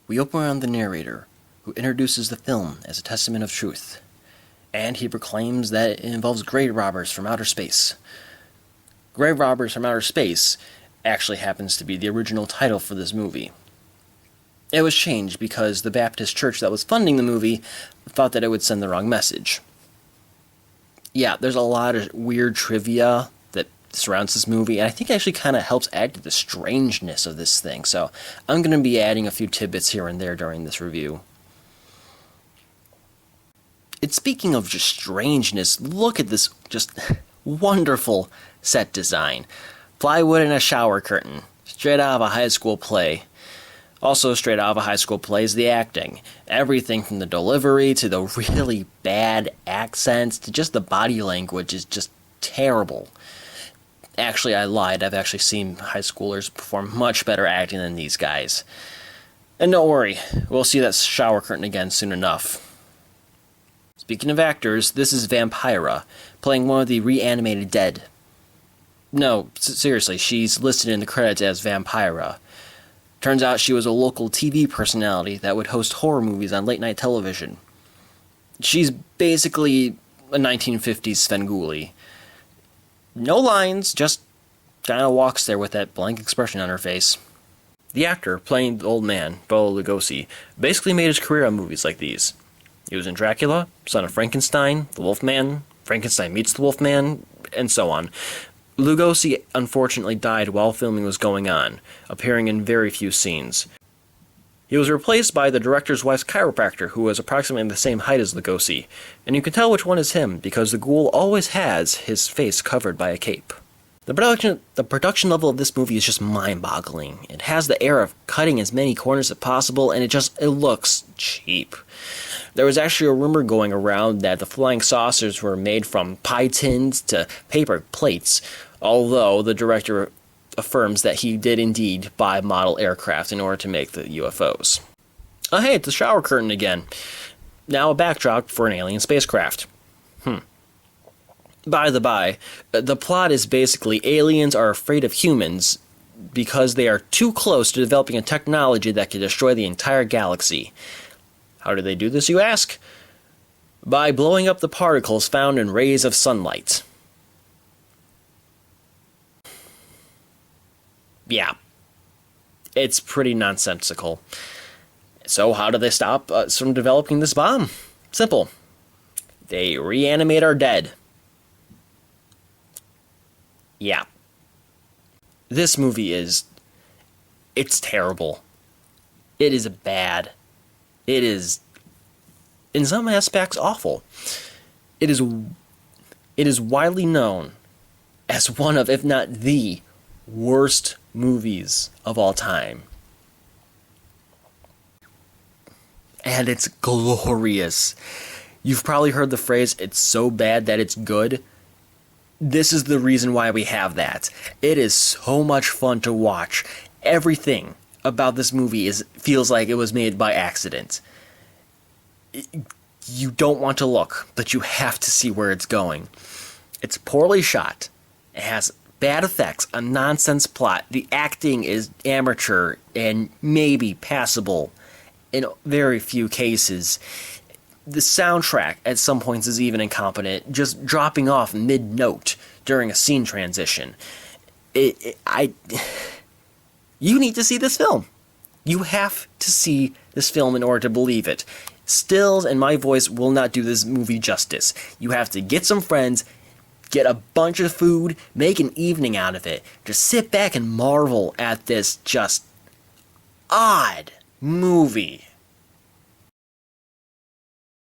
We open on the narrator, who introduces the film as a testament of truth, and he proclaims that it involves grave robbers from outer space. Grave Robbers from Outer Space actually happens to be the original title for this movie. It was changed because the Baptist church that was funding the movie thought that it would send the wrong message. Yeah, there's a lot of weird trivia that surrounds this movie, and I think it actually kind of helps add to the strangeness of this thing, so I'm going to be adding a few tidbits here and there during this review. And speaking of just strangeness, look at this just wonderful set design. Plywood and a shower curtain, straight out of a high school play. Also straight out of a high school play is the acting. Everything from the delivery to the really bad accents to just the body language is just terrible. Actually, I lied. I've actually seen high schoolers perform much better acting than these guys. And don't worry, we'll see that shower curtain again soon enough. Speaking of actors, this is Vampira, playing one of the reanimated dead. No, seriously, she's listed in the credits as Vampira. Turns out she was a local TV personality that would host horror movies on late-night television. She's basically a 1950s Svengoolie. No lines, just kinda walks there with that blank expression on her face. The actor playing the old man, Bela Lugosi, basically made his career on movies like these. He was in Dracula, Son of Frankenstein, The Wolfman, Frankenstein Meets the Wolfman, and so on. Lugosi unfortunately died while filming was going on, appearing in very few scenes. He was replaced by the director's wife's chiropractor, who was approximately the same height as Lugosi, and you can tell which one is him because the ghoul always has his face covered by a cape. The production level of this movie is just mind-boggling. It has the air of cutting as many corners as possible, and it looks cheap. There was actually a rumor going around that the flying saucers were made from pie tins to paper plates, although the director affirms that he did indeed buy model aircraft in order to make the UFOs. Oh hey, it's the shower curtain again. Now a backdrop for an alien spacecraft. By the by, the plot is basically aliens are afraid of humans because they are too close to developing a technology that can destroy the entire galaxy. How do they do this, you ask? By blowing up the particles found in rays of sunlight. Yeah, it's pretty nonsensical. So how do they stop us from developing this bomb? Simple. They reanimate our dead. Yeah. This movie it's terrible. It is bad. It is, in some aspects, awful. It is widely known as one of, if not the, worst movies of all time. And it's glorious. You've probably heard the phrase, it's so bad that it's good. This is the reason why we have that. It is so much fun to watch. Everything about this movie feels like it was made by accident. You don't want to look, but you have to see where it's going. It's poorly shot. It has bad effects, a nonsense plot. The acting is amateur and maybe passable in very few cases. The soundtrack at some points is even incompetent, just dropping off mid-note during a scene transition. You need to see this film. You have to see this film in order to believe it. Stills and my voice will not do this movie justice. You have to get some friends, get a bunch of food, make an evening out of it. Just sit back and marvel at this just odd movie.